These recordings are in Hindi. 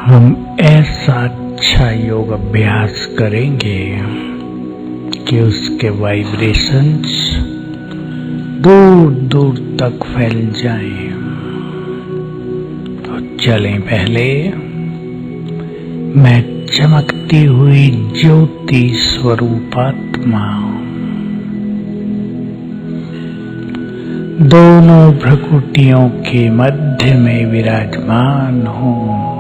हम ऐसा अच्छा योग अभ्यास करेंगे कि उसके वाइब्रेशंस दूर दूर तक फैल जाएं। तो चलें, पहले मैं चमकती हुई ज्योति स्वरूपात्मा दोनों भ्रुकुटियों के मध्य में विराजमान हूँ।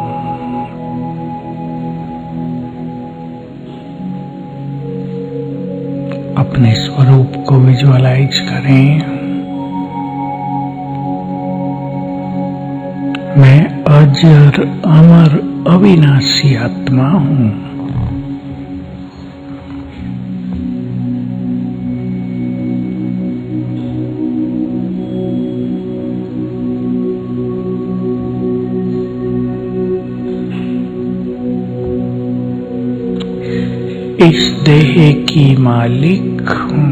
अपने स्वरूप को विजुअलाइज करें। मैं अजर अमर अविनाशी आत्मा हूँ। इस देह की मालिक हूँ।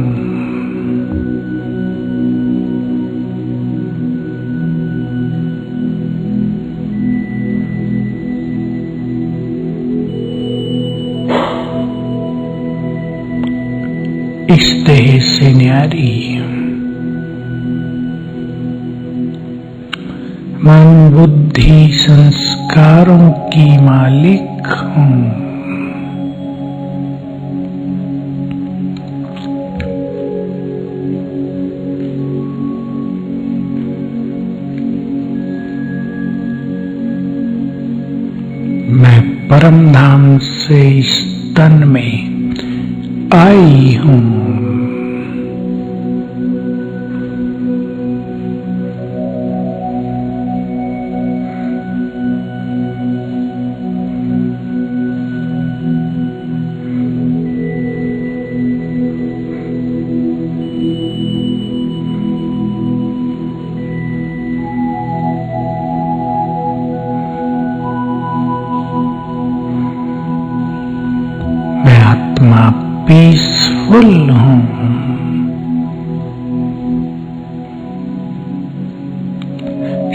इस देह से न्यारी मन बुद्धि संस्कारों की मालिक हूँ। मैं परम धाम से इस तन में आई हूँ। आत्मा पीसफुल हूँ।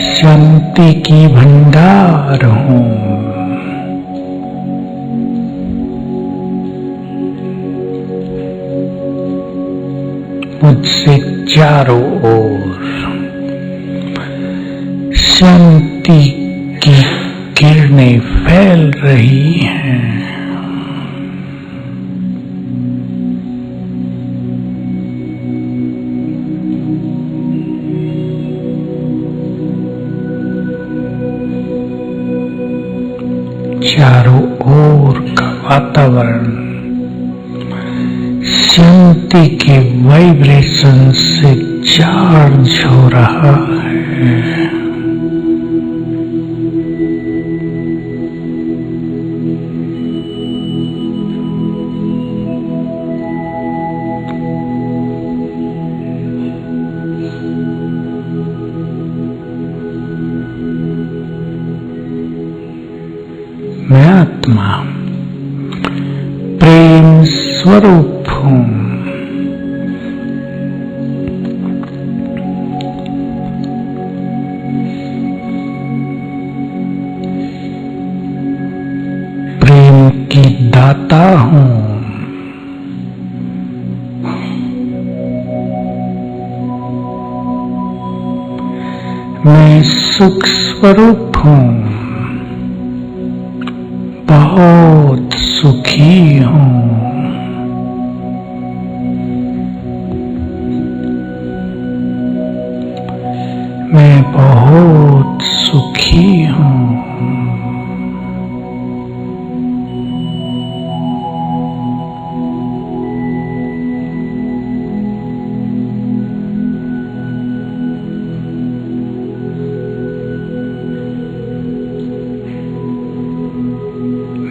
शांति की भंडार हूँ। मुझसे चारों ओर शांति की किरणें फैल रही हैं। चारों ओर का वातावरण शांति के वाइब्रेशन से चार्ज हो रहा है। मैं आत्मा प्रेम स्वरूप हूँ। प्रेम की दाता हूँ। मैं सुख स्वरूप हूँ। बहुत सुखी हूँ। मैं बहुत सुखी हूँ।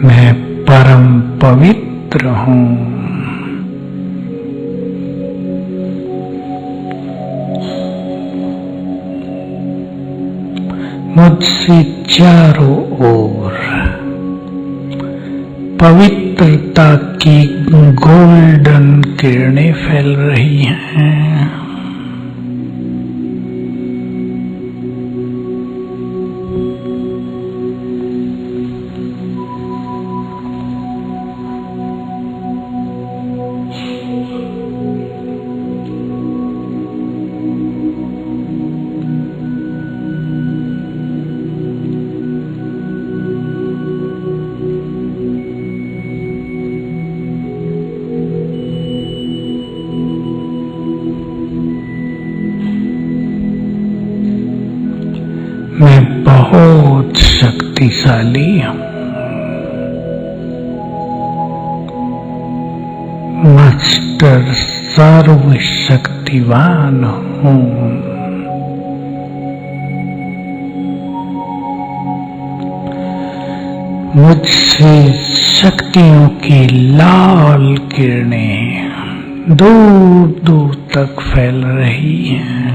मैं परम पवित्र हूँ। मुझसे चारों ओर पवित्रता की गोल्डन किरणें फैल रही हैं। बहुत शक्तिशाली हूँ, मास्टर सर्वशक्तिवान हूँ। मुझसे शक्तियों की लाल किरणें दूर दूर तक फैल रही हैं।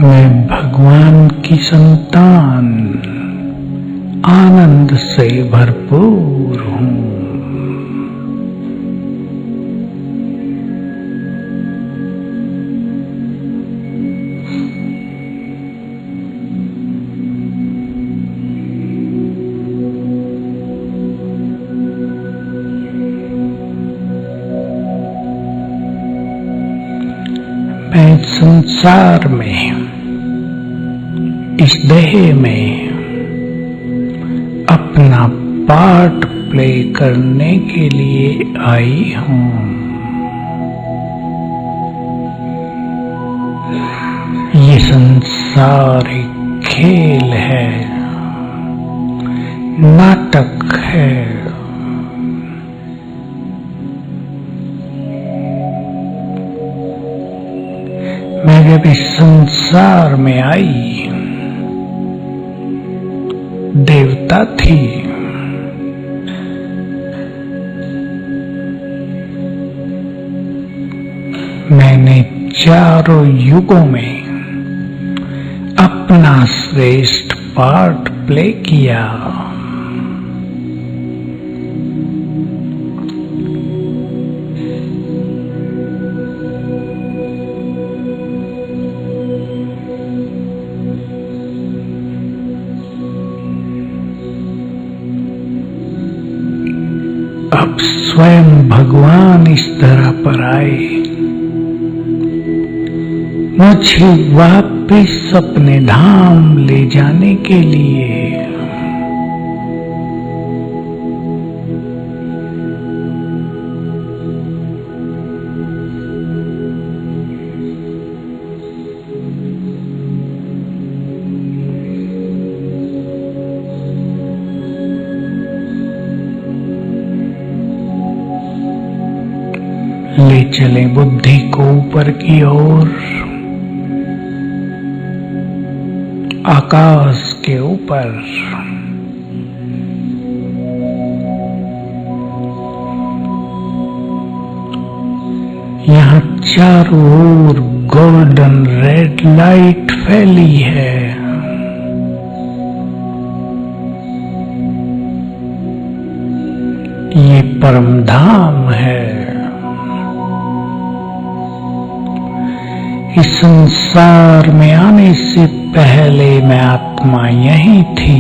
मैं भगवान की संतान आनंद से भरपूर हूँ। मैं संसार में इस देह में अपना पार्ट प्ले करने के लिए आई हूँ। ये संसार एक खेल है, नाटक है। मैं जब इस संसार में आई देवता थी, मैंने चारों युगों में अपना श्रेष्ठ पार्ट प्ले किया। अब स्वयं भगवान इस तरह पर आए, मुझे वापिस अपने धाम ले जाने के लिए। ले चले बुद्धि को ऊपर की ओर, आकाश के ऊपर। यहाँ चारों ओर गोल्डन रेड लाइट फैली है। ये परम धाम है। इस संसार में आने से पहले मैं आत्मा यही थी।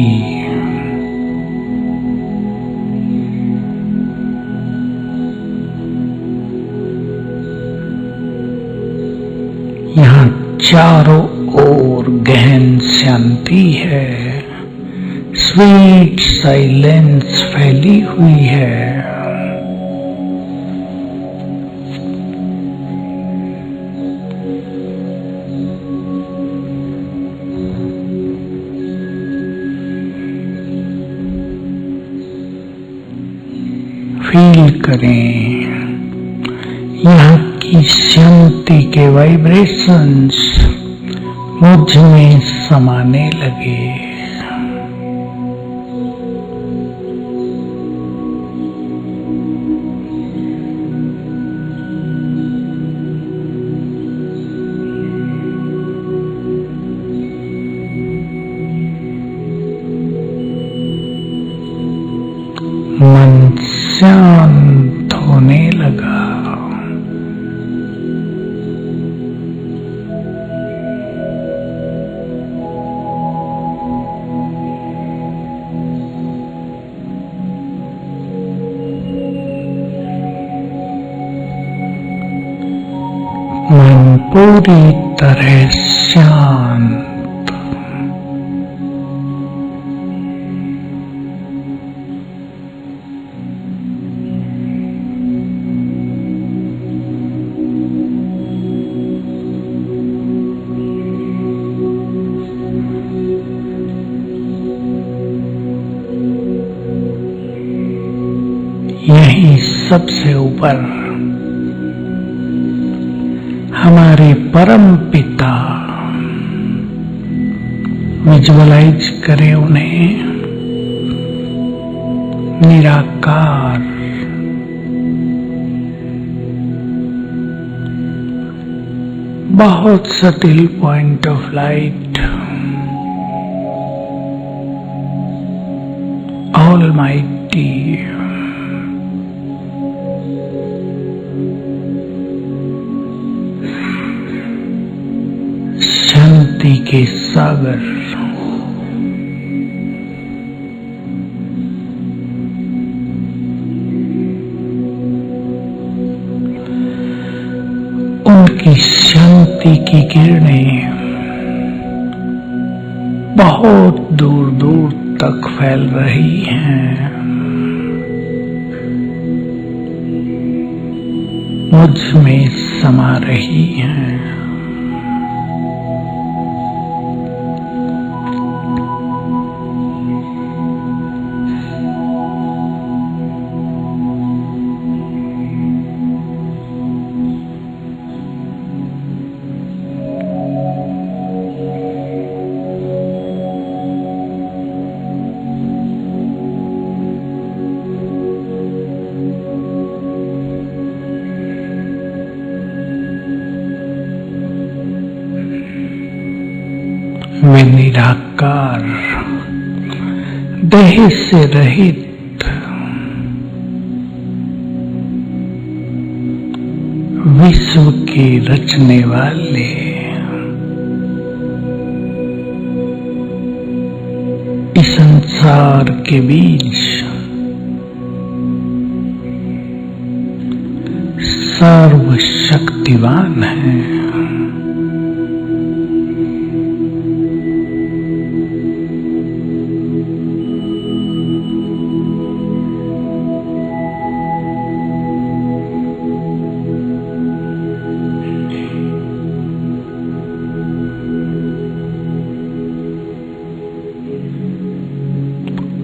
यहाँ चारों ओर गहन शांति है, स्वीट साइलेंस फैली हुई है। फील करें यहाँ की शांति के वाइब्रेशंस मुझ में समाने लगे। मन शांत मन पूरी तरह शांत। यही सबसे ऊपर हमारे परम पिता, विजुअलाइज करें उन्हें निराकार, बहुत subtle point of light, almighty, शांति के सागर, उनकी शांति की किरणें बहुत दूर दूर तक फैल रही हैं, मुझ में समा रही हैं। वे निराकार, देह से रहित, विश्व के रचने वाले, इस संसार के बीच सर्वशक्तिवान हैं।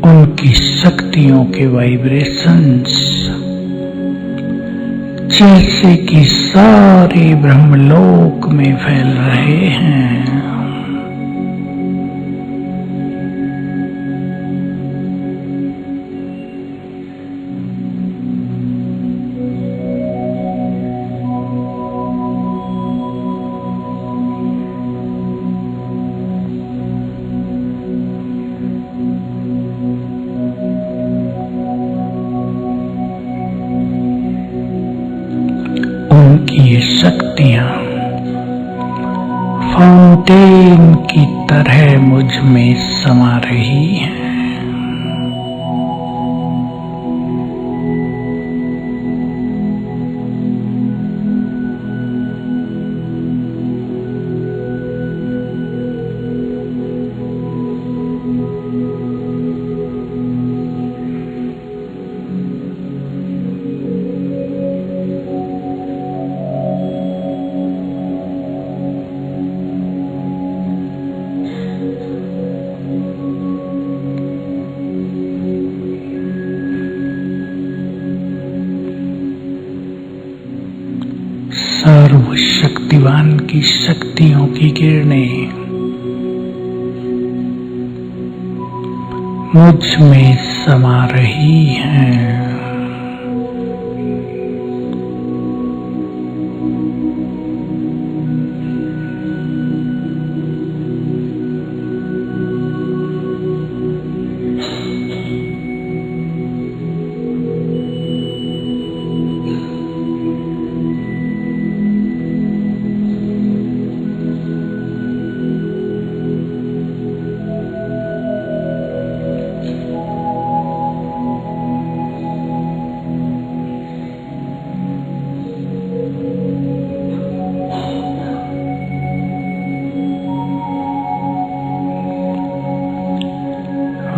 उनकी शक्तियों के वाइब्रेशंस जैसे कि सारे ब्रह्मलोक में फैल रहे हैं। उनकी ये शक्तियां फाउंटेन की तरह मुझ में समा रही हैं। सर्वशक्तिवान की शक्तियों की किरणें मुझ में समा रही हैं।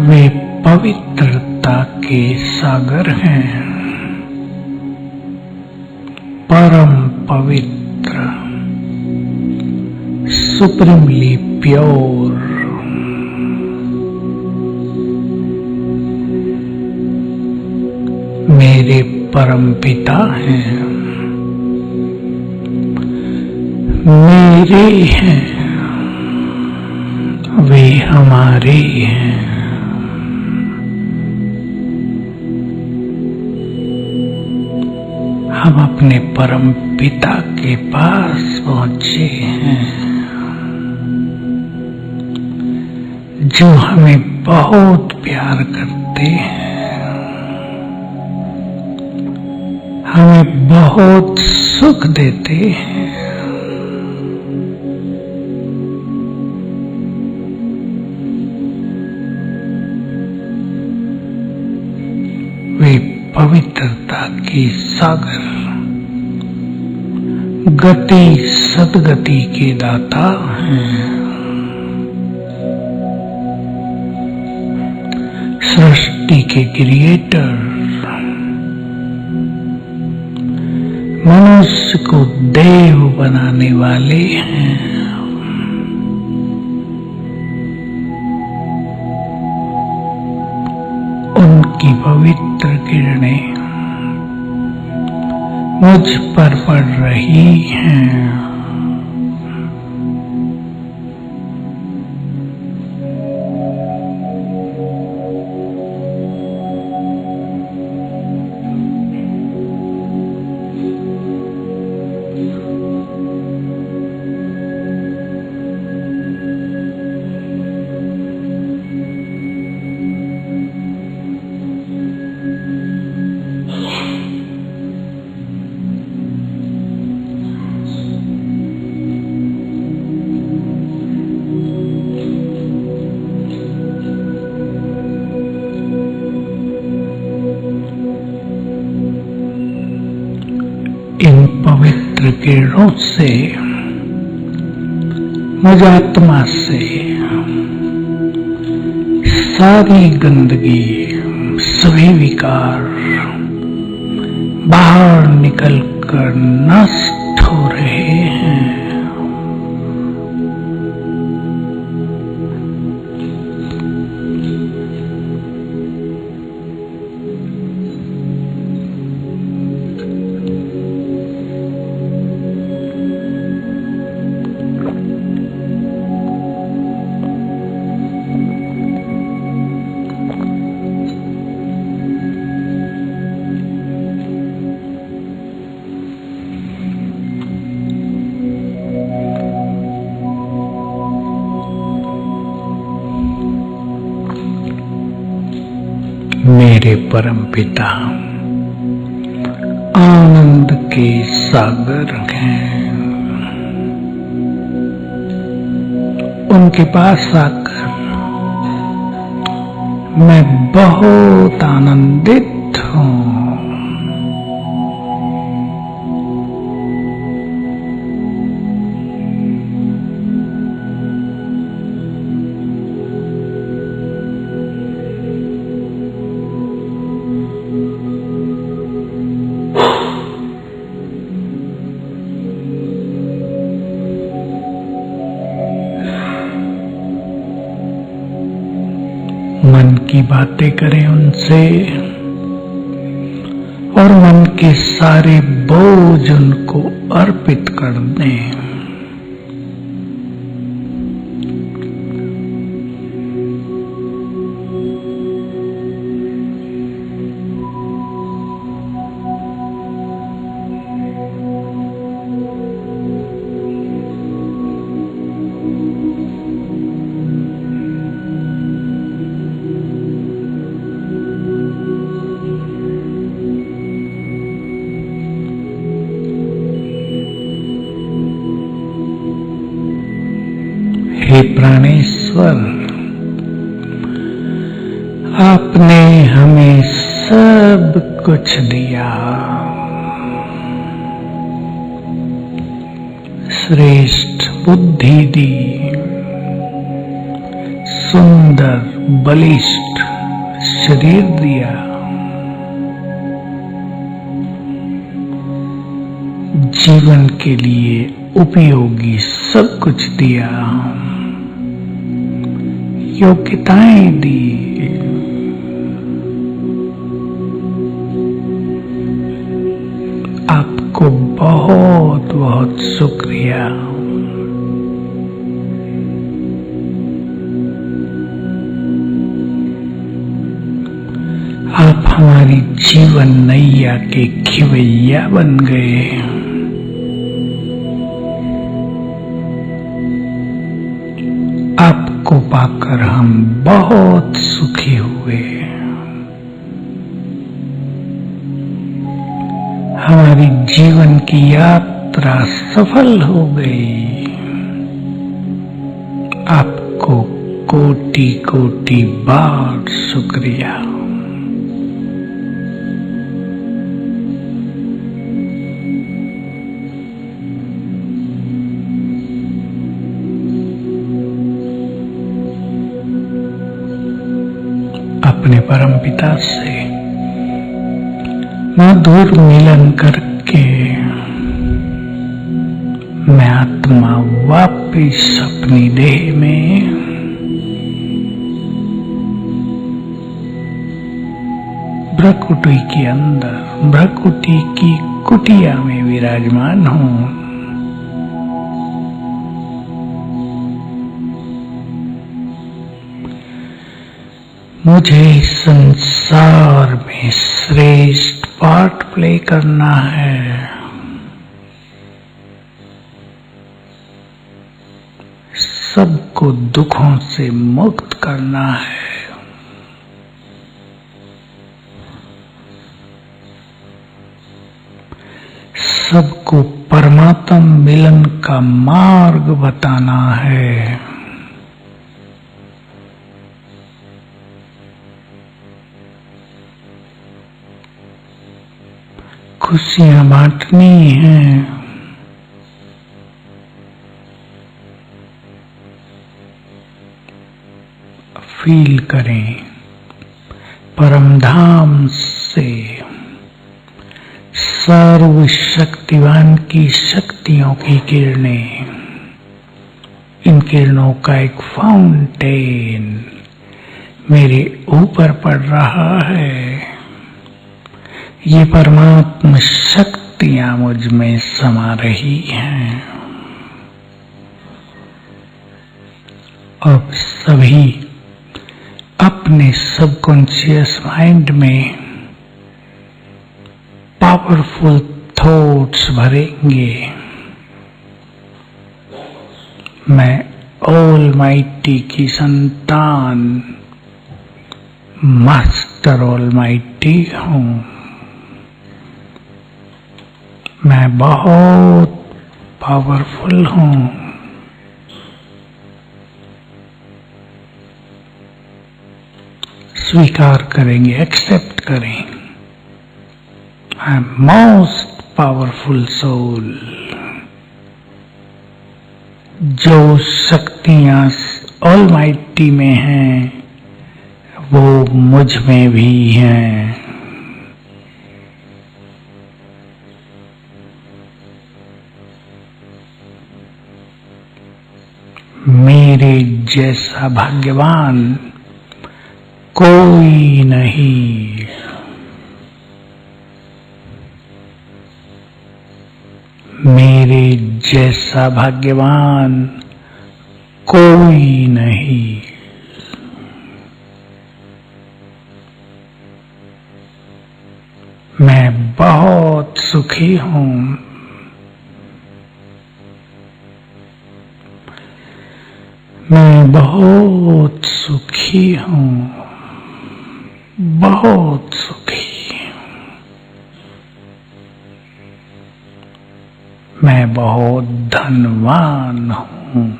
वे पवित्रता के सागर हैं, परम पवित्र, सुप्रीमली प्योर। मेरे परम पिता हैं, मेरे हैं, वे हमारे हैं। हम अपने परम पिता के पास पहुंचे हैं, जो हमें बहुत प्यार करते हैं, हमें बहुत सुख देते हैं। वे पवित्रता की सागर, गति सद्गति के दाता हैं, सृष्टि के क्रिएटर, मनुष्य को देव बनाने वाले हैं। उनकी पवित्र किरणें मुझ पर पड़ रही हैं। इन पवित्र किरणों से मुझ आत्मा से सारी गंदगी, सभी विकार बाहर निकलकर नष्ट हो रहे हैं। मेरे परम पिता आनंद के सागर हैं। उनके पास आकर मैं बहुत आनंदित हूँ। मन की बातें करें उनसे और मन के सारे बोझ उनको अर्पित कर दें। हे प्राणेश्वर, आपने हमें सब कुछ दिया। श्रेष्ठ बुद्धि दी, सुंदर बलिष्ठ शरीर दिया, जीवन के लिए उपयोगी सब कुछ दिया, योग्यताएं दी, आपको बहुत बहुत शुक्रिया। आप हमारी जीवन नैया के खिवैया बन गए। आपको पाकर हम बहुत सुखी हुए। हमारी जीवन की यात्रा सफल हो गई। आपको कोटि कोटि बार शुक्रिया। अपने परमपिता से मधुर मिलन करके मैं आत्मा वापिस अपनी देह में भ्रकुटी के अंदर, भ्रकुटी की कुटिया में विराजमान हूं। मुझे इस संसार में श्रेष्ठ पार्ट प्ले करना है। सबको दुखों से मुक्त करना है। सबको परमात्मा मिलन का मार्ग बताना है। खुशियां बांटनी हैं। फील करें परमधाम से सर्वशक्तिवान की शक्तियों की किरणें, इन किरणों का एक फाउंटेन मेरे ऊपर पड़ रहा है। ये परमात्मा शक्तियां मुझ में समा रही हैं। अब सभी अपने सबकॉन्शियस माइंड में पावरफुल थॉट्स भरेंगे। मैं ऑलमाइटी की संतान, मास्टर ऑलमाइटी हूं। मैं बहुत पावरफुल हूं। स्वीकार करेंगे, एक्सेप्ट करें। I am most powerful soul. जो शक्तियां ऑलमाइटी में हैं वो मुझ में भी हैं। मेरे जैसा भाग्यवान कोई नहीं। मेरे जैसा भाग्यवान कोई नहीं। मैं बहुत सुखी हूं। मैं बहुत सुखी हूं, बहुत सुखी। मैं बहुत धनवान हूं।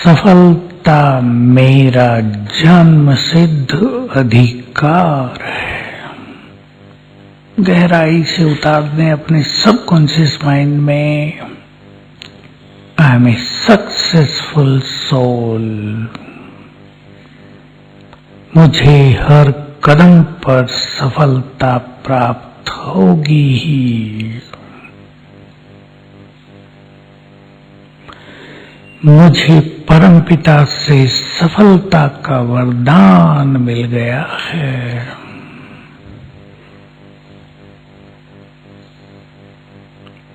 सफलता मेरा जन्म सिद्ध अधिकार है। गहराई से उतार दें अपने सबकॉन्शियस माइंड में। I am a successful soul. मुझे हर कदम पर सफलता प्राप्त होगी ही। मुझे परमपिता से सफलता का वरदान मिल गया है।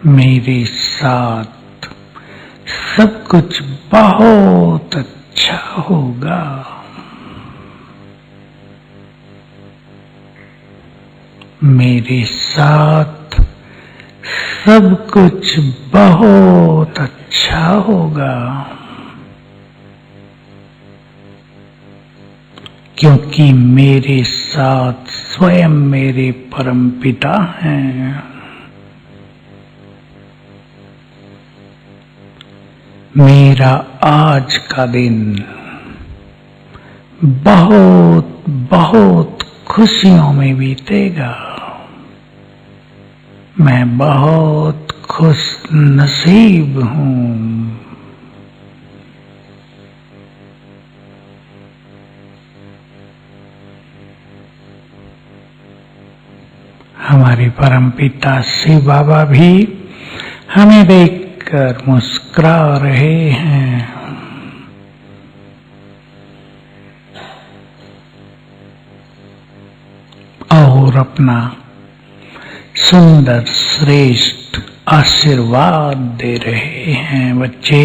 मेरे साथ सब कुछ बहुत अच्छा होगा। मेरे साथ सब कुछ बहुत अच्छा होगा, क्योंकि मेरे साथ स्वयं मेरे परमपिता हैं। मेरा आज का दिन बहुत बहुत खुशियों में बीतेगा। मैं बहुत खुश नसीब हूँ। हमारे परमपिता शिव बाबा भी हमें देखकर मुस्कुरा रहे हैं। और अपना सुंदर श्रेष्ठ आशीर्वाद दे रहे हैं। बच्चे,